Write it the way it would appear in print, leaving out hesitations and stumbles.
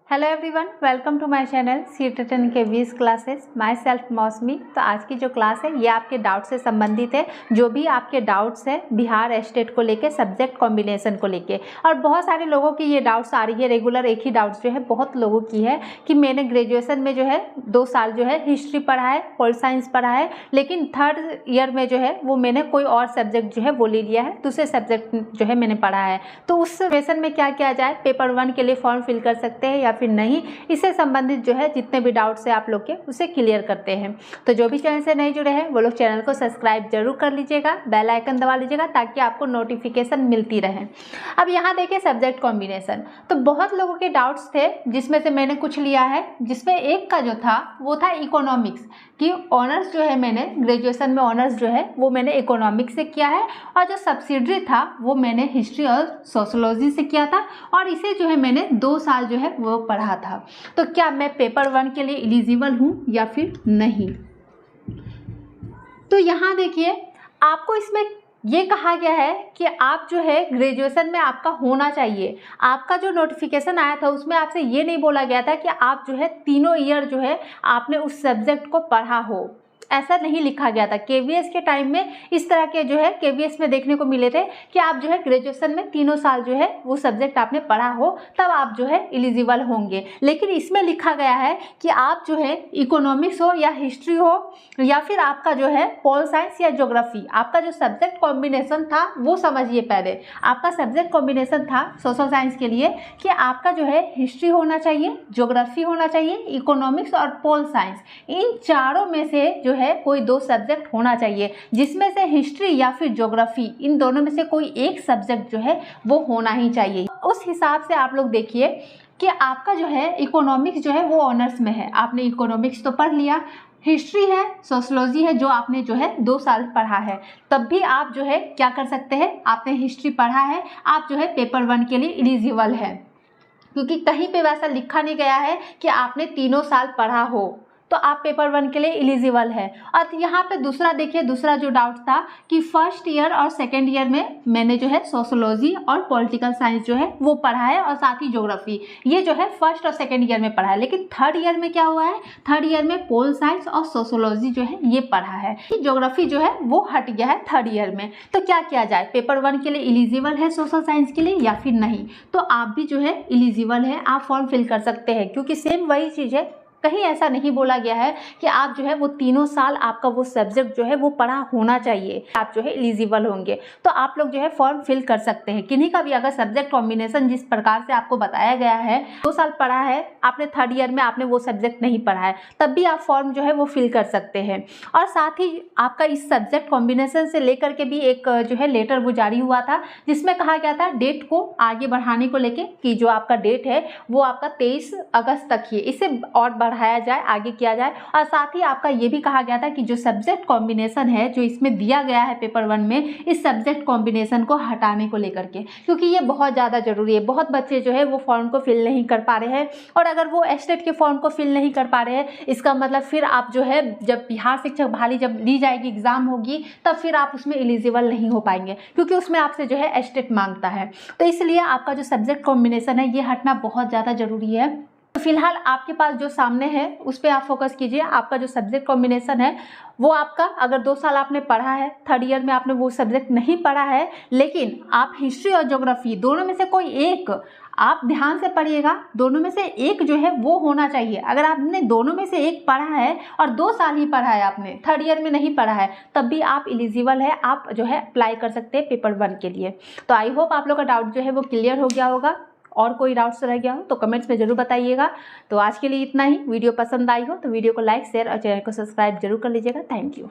Hello everyone, welcome to my channel सी10 के 20 classes. My self मौसमी। तो आज की जो क्लास है ये आपके डाउट से संबंधित है। जो भी आपके डाउट्स है बिहार स्टेट को लेके, सब्जेक्ट कॉम्बिनेशन को लेके, और बहुत सारे लोगों की ये डाउट्स आ रही है रेगुलर। एक ही डाउट्स जो है बहुत लोगों की है कि मैंने ग्रेजुएशन में जो है 2 साल जो है हिस्ट्री पढ़ा है, पोल साइंस पढ़ा है, लेकिन 3rd ईयर में जो है वो मैंने कोई और सब्जेक्ट जो है वो ले लिया है, दूसरे सब्जेक्ट जो है मैंने पढ़ा है। तो उस सिचुएशन में क्या किया जाए, पेपर 1 के लिए फॉर्म फिल कर सकते हैं या फिर नहीं, इससे संबंधित जो है जितने भी डाउट्स है आप लोग के उसे क्लियर करते हैं। तो जो भी चैनल से नहीं जुड़े हैं वो लोग चैनल को सब्सक्राइब जरूर कर लीजिएगा, बेल आइकन दबा लीजिएगा ताकि आपको नोटिफिकेशन मिलती रहे। अब यहाँ देखिए सब्जेक्ट कॉम्बिनेशन, तो बहुत लोगों के डाउट्स थे जिसमें से मैंने कुछ लिया है, जिसमें एक का जो था वो था इकोनॉमिक्स कि ऑनर्स जो है मैंने ग्रेजुएशन में ऑनर्स जो है वो मैंने इकोनॉमिक्स से किया है, और जो सब्सिडरी था वो मैंने हिस्ट्री और सोशोलॉजी से किया था, और इसे जो है मैंने 2 साल जो है वो पढ़ा था। तो क्या मैं पेपर 1 के लिए एलिजिबल हूँ या फिर नहीं? तो यहाँ देखिए आपको इसमें ये कहा गया है कि आप जो है ग्रेजुएशन में आपका होना चाहिए। आपका जो नोटिफिकेशन आया था उसमें आपसे ये नहीं बोला गया था कि आप जो है तीनों ईयर जो है आपने उस सब्जेक्ट को पढ़ा हो, ऐसा नहीं लिखा गया था। केवीएस के टाइम में इस तरह के जो है केवीएस में देखने को मिले थे कि आप जो है ग्रेजुएशन में 3 साल जो है वो सब्जेक्ट आपने पढ़ा हो तब आप जो है एलिजिबल होंगे। लेकिन इसमें लिखा गया है कि आप जो है इकोनॉमिक्स हो या हिस्ट्री हो या फिर आपका जो है पॉल साइंस या ज्योग्राफी, आपका जो सब्जेक्ट कॉम्बिनेशन था वो समझिए। पहले आपका सब्जेक्ट कॉम्बिनेशन था सोशल साइंस के लिए कि आपका जो है हिस्ट्री होना चाहिए, ज्योग्राफी होना चाहिए, इकोनॉमिक्स और पॉल साइंस, इन चारों में से जो है कोई 2 सब्जेक्ट होना चाहिए, जिसमें से हिस्ट्री या फिर ज्योग्राफी, इन दोनों में से कोई एक सब्जेक्ट जो है वो होना ही चाहिए। उस हिसाब से आप लोग देखिए कि आपका जो है इकोनॉमिक्स जो है वो ऑनर्स में है, आपने इकोनॉमिक्स तो पढ़ लिया, हिस्ट्री है, सोशोलॉजी है जो आपने जो है 2 साल पढ़ा है, तब भी आप जो है क्या कर सकते हैं, आपने हिस्ट्री पढ़ा है, आप जो है पेपर 1 के लिए एलिजिबल है, क्योंकि कहीं पे वैसा लिखा नहीं गया है कि आपने 3 साल पढ़ा हो तो आप पेपर 1 के लिए एलिजिबल है। और यहाँ पे दूसरा देखिए, दूसरा जो डाउट था कि 1st ईयर और 2nd ईयर में मैंने जो है सोशोलॉजी और पॉलिटिकल साइंस जो है वो पढ़ा है, और साथ ही ज्योग्राफी, ये जो है 1st और 2nd ईयर में पढ़ा है। लेकिन 3rd ईयर में क्या हुआ है, 3rd ईयर में पोल साइंस और सोशोलॉजी जो है ये पढ़ा है, ज्योग्राफी जो है वो हट गया है 3rd ईयर में। तो क्या किया जाए, पेपर 1 के लिए एलिजिबल है सोशल साइंस के लिए या फिर नहीं? तो आप भी जो है एलिजिबल है, आप फॉर्म फिल कर सकते हैं, क्योंकि सेम वही चीज़ है, कहीं ऐसा नहीं बोला गया है कि आप जो है वो 3 साल आपका वो सब्जेक्ट जो है वो पढ़ा होना चाहिए, आप जो है एलिजिबल होंगे। तो आप लोग जो है फॉर्म फिल कर सकते हैं। किन्हीं का भी अगर सब्जेक्ट कॉम्बिनेशन जिस प्रकार से आपको बताया गया है, 2 साल पढ़ा है आपने, 3rd ईयर में आपने वो सब्जेक्ट नहीं पढ़ा है, तब भी आप फॉर्म जो है वो फिल कर सकते हैं। और साथ ही आपका इस सब्जेक्ट कॉम्बिनेशन से लेकर के भी एक जो है लेटर वो जारी हुआ था, जिसमें कहा गया था डेट को आगे बढ़ाने को लेके कि जो आपका डेट है वो आपका 23 अगस्त तक ही, इसे और बढ़ाया जाए, आगे किया जाए। और साथ ही आपका ये भी कहा गया था कि जो सब्जेक्ट कॉम्बिनेशन है जो इसमें दिया गया है पेपर 1 में, इस सब्जेक्ट कॉम्बिनेशन को हटाने को लेकर के, क्योंकि ये बहुत ज़्यादा जरूरी है। बहुत बच्चे जो है वो फॉर्म को फिल नहीं कर पा रहे हैं, और अगर वो स्टेट के फॉर्म को फिल नहीं कर पा रहे हैं, इसका मतलब फिर आप जो है जब बिहार शिक्षक बहाली जब ली जाएगी, एग्जाम होगी, तब फिर आप उसमें एलिजिबल नहीं हो पाएंगे, क्योंकि उसमें आपसे जो है स्टेट मांगता है। तो इसलिए आपका जो सब्जेक्ट कॉम्बिनेशन है ये हटना बहुत ज़्यादा जरूरी है। तो फिलहाल आपके पास जो सामने है उस पर आप फोकस कीजिए। आपका जो सब्जेक्ट कॉम्बिनेशन है वो आपका, अगर 2 साल आपने पढ़ा है, 3rd ईयर में आपने वो सब्जेक्ट नहीं पढ़ा है, लेकिन आप हिस्ट्री और ज्योग्राफी दोनों में से कोई एक, आप ध्यान से पढ़िएगा, दोनों में से एक जो है वो होना चाहिए। अगर आपने दोनों में से एक पढ़ा है और 2 साल ही पढ़ा है, आपने 3rd ईयर में नहीं पढ़ा है, तब भी आप एलिजिबल है, आप जो है अप्लाई कर सकते हैं पेपर 1 के लिए। तो आई होप आप लोग का डाउट जो है वो क्लियर हो गया होगा। और कोई डाउट्स रह गया हो तो कमेंट्स में जरूर बताइएगा। तो आज के लिए इतना ही। वीडियो पसंद आई हो तो वीडियो को लाइक, शेयर और चैनल को सब्सक्राइब जरूर कर लीजिएगा। Thank you.